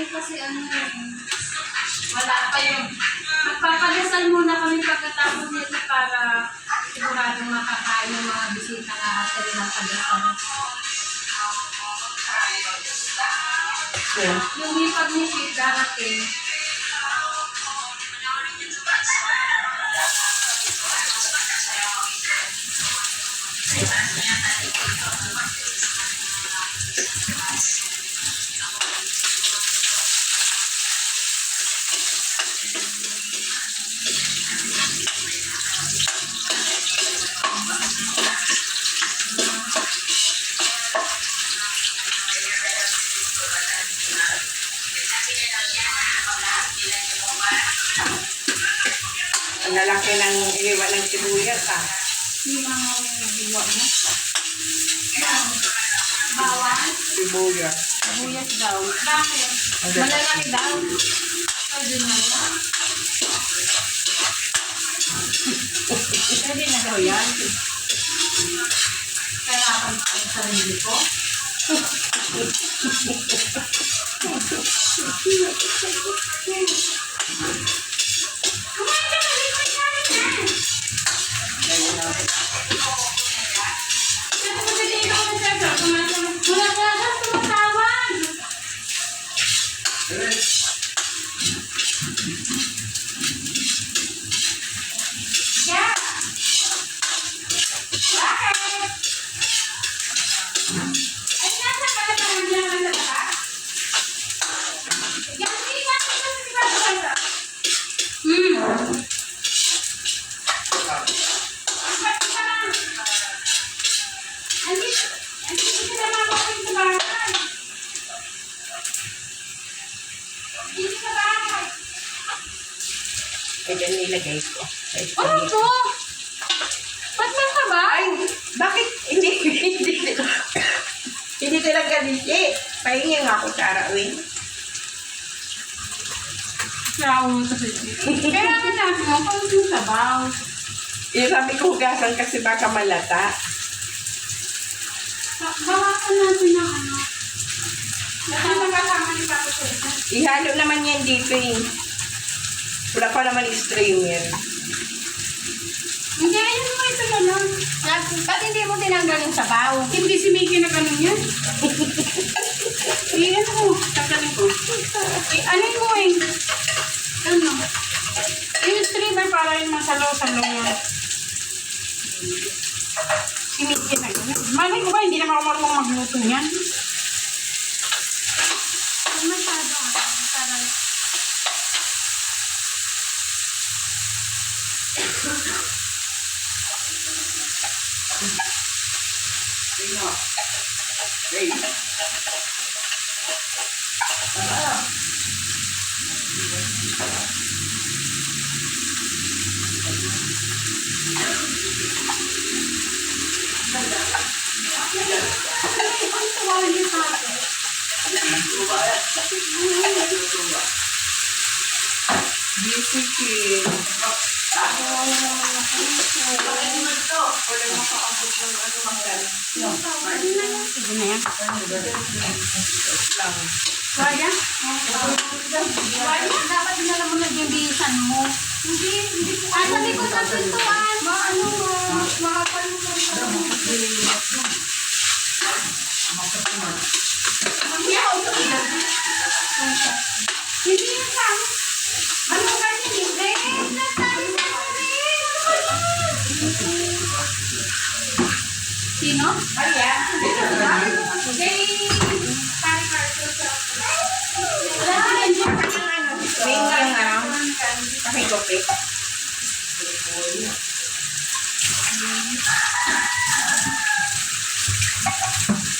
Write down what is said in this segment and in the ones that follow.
ngayon kasi wala pa yung... Magpapadasal muna kami pagkatapos nito para siguradong makakain yung mga bisita nga after ng padasal. Yeah. Yung hipag ni Shit darating. Ang lalaki ng iniwan ng sibuyas, ah. Yung mga nag-iwa mo. Bawang. Sibuyas. Buyas daw. Bakit? Malalaki daw. Pwede na yan. Pwede na daw yan. Kaya ang sarili ko. Kumain ka na rin ko yan. Ito nilagay ko. Ano to? Ba't may taba? Ay, bakit? Hindi talaga dito. Pahingin nga ako sa arawin. Kaya mo ito kaya nga natin mo, pag yung sabaw. Sabi ko hugasan kasi baka malata. Bawasan natin ng ano. Lahat na kasama ni Papa Cesar. Ihalo naman yan dito eh. Wala pa naman streamer. Hindi, ayun mo ito na lang. Ba't hindi mo tinanggal yung sabaw? Hindi si Mickey na ganun yan. Iyan mo. Tagalin ko. Alin mo eh. Ano? Yung streamer para yung masalo-salo yan. Si Mickey na ganun. Malay ko ba, hindi naman ako marunong magluto yan. Masyado nga. Masyado. Bisikin. Wala makaabot ng ano magal. Sige na yan. Lang. Kaya? Kaya? Dapat dinala mo na yung bihisan mo. Hindi. Sabi ko sa pintuan. Ano mo? Makapal mo sa hindi yan lang. Ano ka niya? Sino? Ayan. Main yung pakikopi.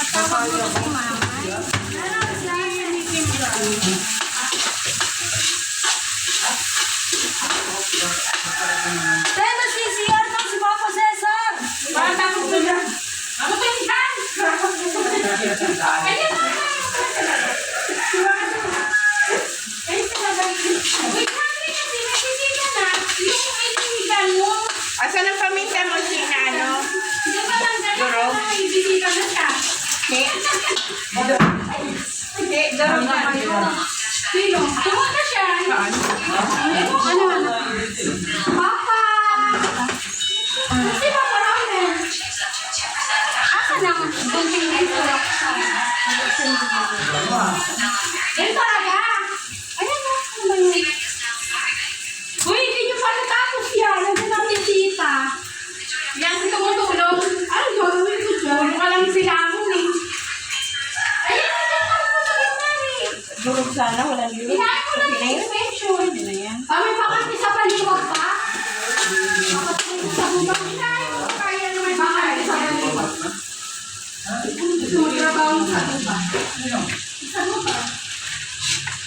Patawag mo si mama. Pero si CR ng si Papa Cesar. Bata ko ba yan? Ano ba yung kan? Kaya na. Kaya talaga. Wait, hungry kasi nagsisita na. Yung inihigan mo. Asan ang paminta mo, Sinano? Hindi ba lang ganun? Duro? Ibisita na siya. Hindi, doon na. Durog sana, walang durog. Kinain ko na Okay na yung yun. suspension. Hindi na yan. May bakante sa baliwag pa? Bakante sa bubang. Kinain ko, kaya naman bakante sa baliwag. Sumatrabaho sa bubang. Sa bubang.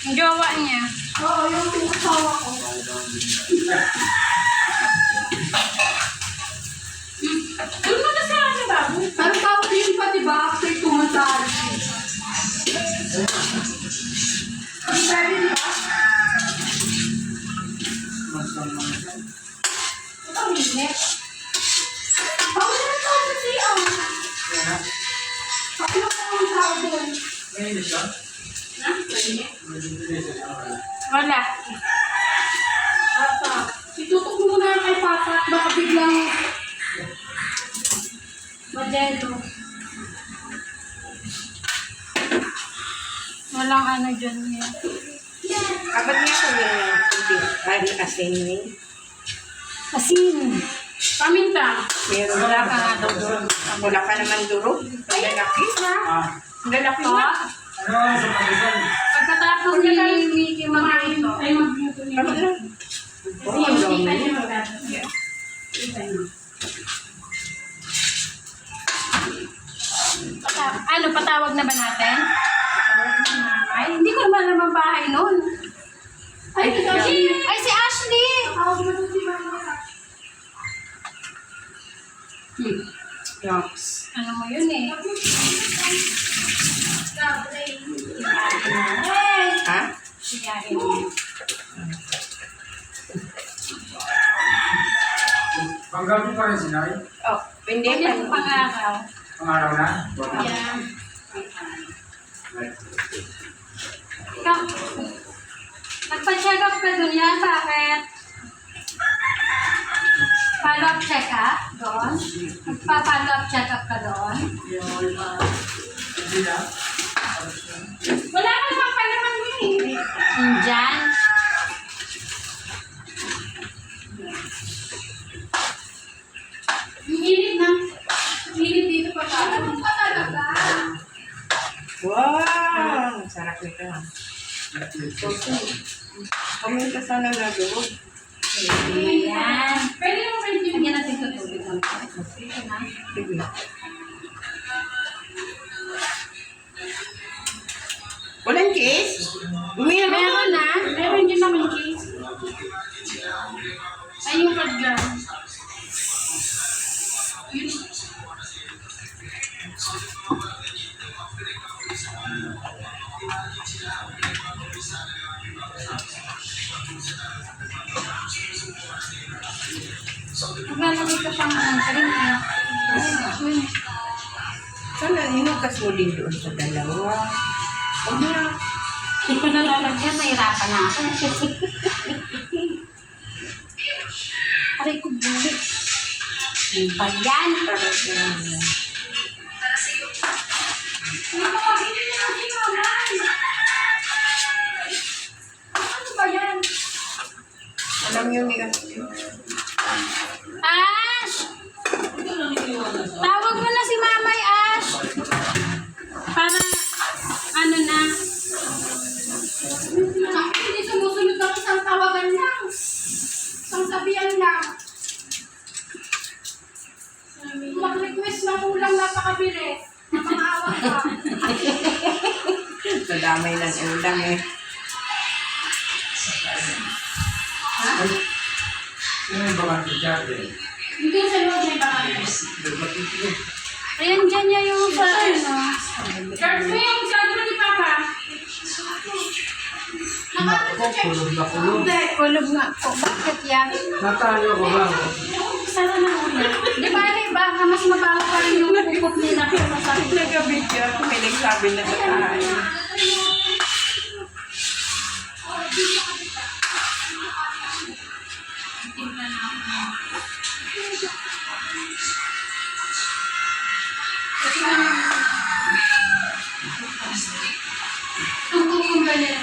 Yung jowa niya. Oo, yung asawa ko. Doon mo na sa akin, bago. Pero tawag yun pa, diba? After 2 months sa RC. Ang sabi niya, ito ang init. Bawal na ito sa siya. Pakilo ko ang tao doon. Wala. Papa, itutok mo muna kay Papa at baka biglang madelo. Walang ano dyan niya. Abad niya ko yung asin niya. Asin. Paminta. Meron Wala na ka nga daw durog. Wala ka naman durog. Ang lalaki. Ang lalaki Pa? na. Pagkatapos niya ni mamain ko, ay magluto niya. Tama na. Oo, ang Hindi ka dami. niya magdadala. Ano, patawag na ba natin? Ay, hindi ko naman bahay noon. Ay, Ay, si Ashley! Tawag mo doon si Mama. Yoks. Ano mo yun eh? Ha? Siyahin mo. Panggabi pa rin sinay? Oh, hindi Hindi pa. ko pang-araw. Pangaraw na? Yeah. Ikaw, nagpa-check up ka dun yan, bakit? Follow-up check-up doon? Nagpa-follow-up check-up ka doon? Hindi na? Wala ka naman pa naman yun eh. Diyan? Ang init na. Ang init dito pa pa. Ano pa talaga? Wow! Sarap nito. Kumain ka sana na durog. Ayan. Pwede mo rin yun. Lagyan natin ito tubig. Ito na. Sige. Walang case? Meron. Meron na. Meron din naman case. Ay, yung pag dyan. Maglalagay ka pang cream eh. Sana inukas mo din doon sa dalawa. Huwag na. Hindi ko nalalagyan. Nahirapan na ako. Aray ko bulit. Ano ba yan? Parang yan. Ano ba yan? Alam yun ni Ate. Ash! Tawag mo na si Mamay, Ash! Para, ano na, Hindi sumusunod ako sa tawagan lang. Isang sabihan lang. Mag-request na kulang napakabilis. Napakaawa ka. Sa damay ng ulam eh. Sino yung bakante dyan? Hindi sa loob may bakante. ayan dyan niya yung sa, ano, Charge mo yung sabi ni Papa. Nakapit sa check. Kulog na kulog. kulog nga po. Bakit yan? Natayo ko ba? Sana na una. Di ba, baka mas mabaho pa rin yung pupok nila kung masakit. Nag-video ako. May nagsabi na sa tayo. Tungkol ba niya?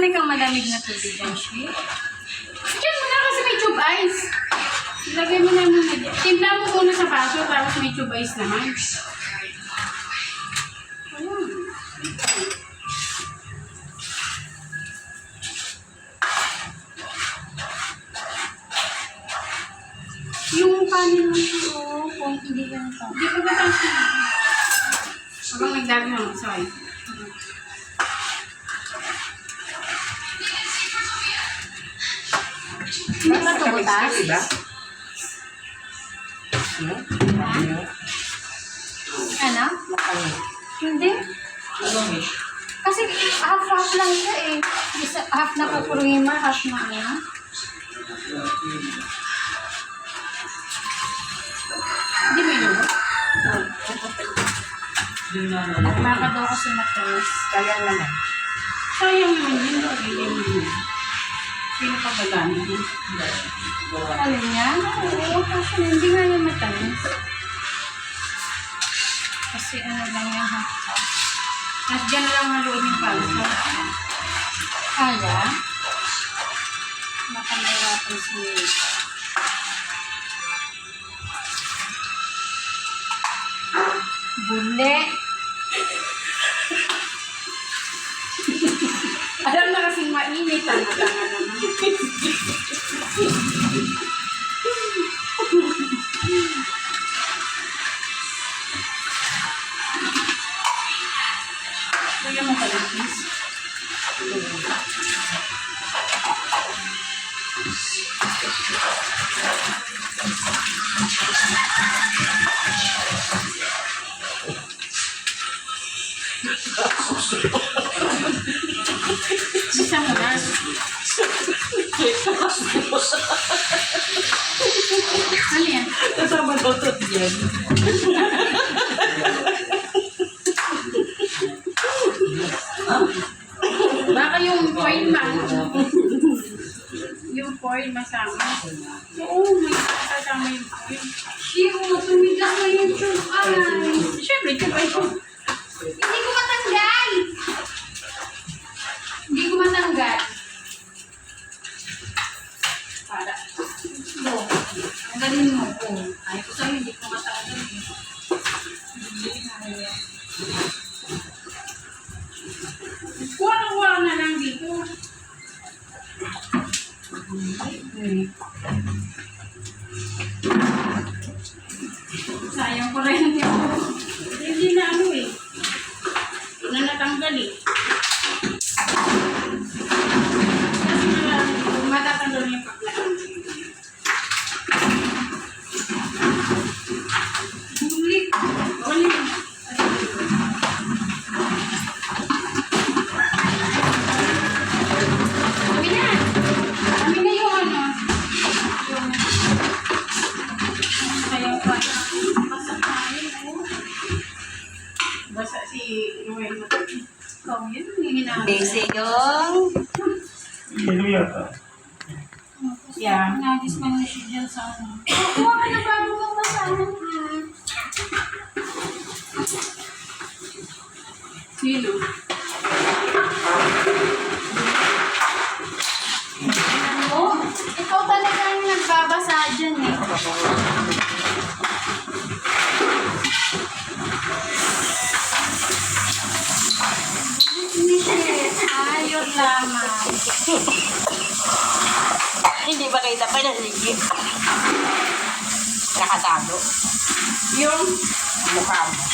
Marami kang malamig na tubig, Beshi. Diyan mo na kasi may tube ice. Ilagay mo na muna dyan. Timpla mo muna sa baso, tapos may tube ice naman. Ayun. Yung kanin mo kung hindi ganito. Hindi ko ba tayo habang nagdagi naman, sorry. Hindi ba ito butas? Diba? No? Ano? Hindi. Kasi half-half lang siya eh. Half na kukurima, half na ano. Hindi mo yun. Baka daw kasi matalis. Kaya naman. Sayang naman yun. Lagyan mo yun. Sino pa ba gano'n? Alin yan? Oo, kasi hindi nga yung matalis. Kasi ano lang yung half-half. At dyan lang haluin yung palsa. Kaya? Baka mahirapan si Nita. Bule. Alam na kasing mainit. Tanga-tanga naman. Lagyan mo pala, please. Bisa mo na. Ano yan? Kasama daw ito yan. Baka yung foil yung foil masama. Oo, may kasama yung foil. Iyo, tumigas na yung tube ice. Siyempre, diba yung Hindi ko matanggal. Hindi ko matanggal. Para. No. Ang galing mo po. Ayaw ko sa'yo, hindi ko matanggal. kuha na lang dito. Sayang ko rin yung hindi na ano eh. Na natanggal eh. Kasi matatanggal yung paglaan. Bulik. Bulik. Kami na yung ano. Yung sayang pa. Basta kain oh. Basta si Noel mo. Ikaw yun, hindi na. Busy yung... Ano yata? Yeah. Nagis man na siya dyan sa ano. Kuha ka na bago mong basahan. Sino? Ano? Ikaw talaga yung nagbabasa dyan eh. Ayun lamang. Hindi ba kita pa nasigit? Nakatado. Yung Mukha mo.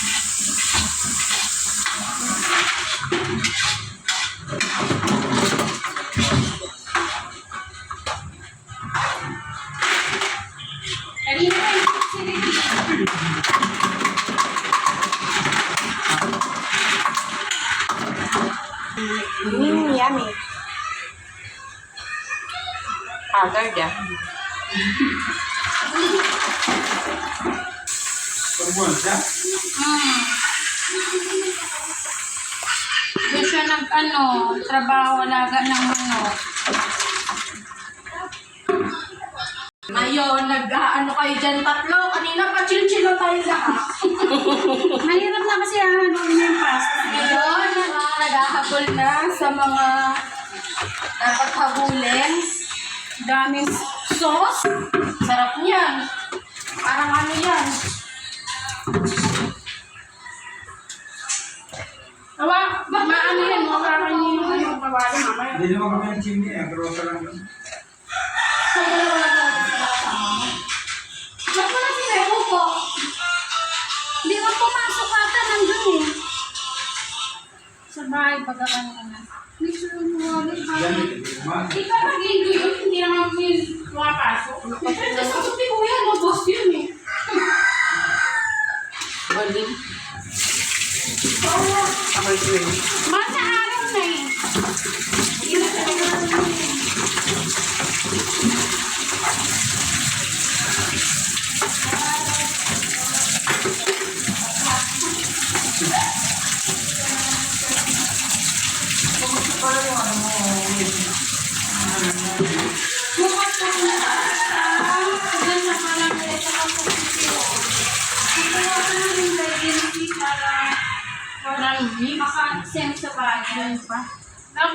kanina pa yung silili. Yummy. Haggard ah. Pagbuwan siya? Doon siya trabaho, alaga ng manok. Ngayon, kayo dyan tatlo. Kanina pa chill-chill tayo lahat. Mahirap na kasi ano yung pasta. Ngayon, naghahabol na sa mga Dapat habulin. Daming sauce. Sarap niyan. Parang ano yan. Maano yan, makakaraan niyo yung ano, pabalo mamaya. Hindi naman kami ang chimney eh. Pero wala lang. So, dalawa lang talaga sila kasama mo. Ba't mo na sinebo po? Hindi ka pumasok ata nandun eh. Sa bahay, pagkakano ka na. Make sure mo wali ba? Yan, hindi naman. Di ba mag-linggo yun? Hindi naman ako yung pumapasok. Tapos sabi ko yan, mag-boss yun eh. Balik. Oo. Ako yung ready. Masa araw na eh. Hindi na talaga. Bukas na kung saan na parang ito ka po sisiyo. Kaya ko na rin dahil para maka-send sa bahay.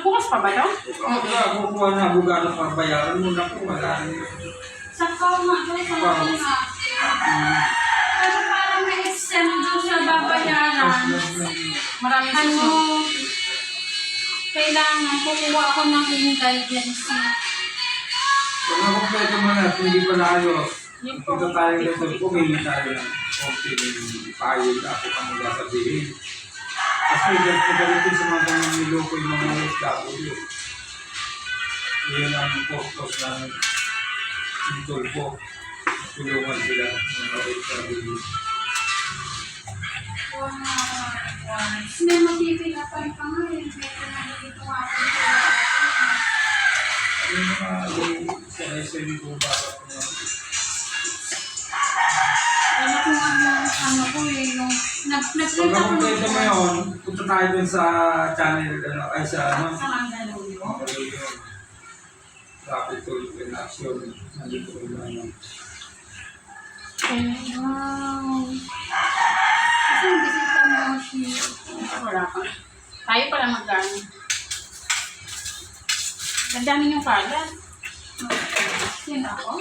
Bukas pa ba ito? Kung kukuha na abogado pang bayaran mo na po, wala rin. Sa kauma ko, sa mga pero parang may extend doon sa babayaran. Maraming Ano, susunod. kailangan kukuha ako ng indulgence. Kung nakumpleto mo na, kung hindi pa naayos, dito tayo dito, pumili tayo ng konting payag na ako kung ano sasabihin. Kasi galitin sa mga ganyan niloko yung mga OFW. Iyon ang postos namin. Sintol po. Tulungan sila ng mga OFW. May matipinapan pa nga eh. Medyo nalilito nga ako sa Yung mga sanay-sanay ko baka po nga. Wala ko nga ano ko eh, yung Pag nag-print ako nakumpleto mo yun, punta tayo dun sa channel, ay sa ano, sa Mandaluyong. Rapid Tool in Action. Nandito ko yung ano. Wow. Kasi bisita mo si... Wala pa. Tayo pala mag-gano. Ang dami niyong kalat. Sino ako?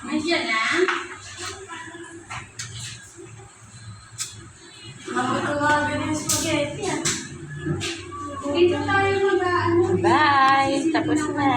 Nandiyan na. Mapatuwagan yung spaghetti ah. Dito tayo mag-ano. Bye! Tapos na.